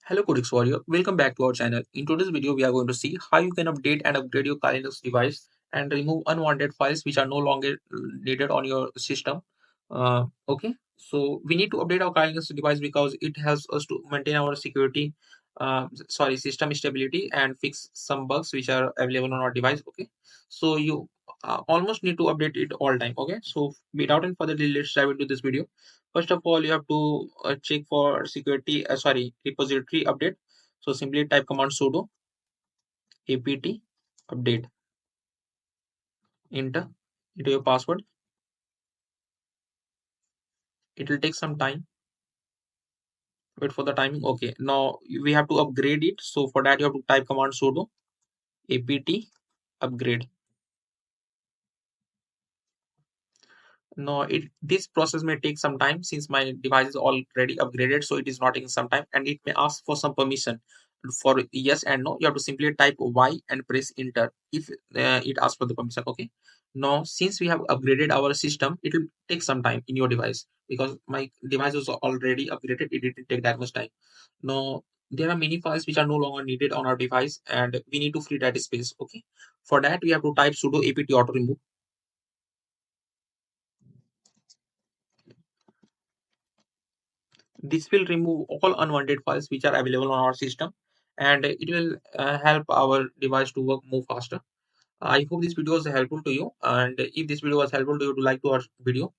Hello Codex Warrior, welcome back to our channel. In today's video, we are going to see how you can update and upgrade your Linux device and remove unwanted files which are no longer needed on your system. Okay, so we need to update our Linux device because it helps us to maintain our security, system stability and fix some bugs which are available on our device. Okay, so you almost need to update it all time. Okay, so without any further delay, let's dive into this video. First of all, you have to check for security, repository update. So simply type command sudo apt update, enter into your password. It will take some time. Wait for the timing. Okay, now we have to upgrade it. So for that, you have to type command sudo apt upgrade. No, this process may take some time since my device is already upgraded, so it is not taking some time, and it may ask for some permission. For yes and no, you have to simply type Y and press enter if it asks for the permission. Okay. Now, since we have upgraded our system, it will take some time in your device because my device was already upgraded. It didn't take that much time. Now, there are many files which are no longer needed on our device, and we need to free that space. Okay. For that, we have to type sudo apt auto remove. This will remove all unwanted files which are available on our system, and it will help our device to work more faster. I hope this video was helpful to you, and if this video was helpful to you, to like to our video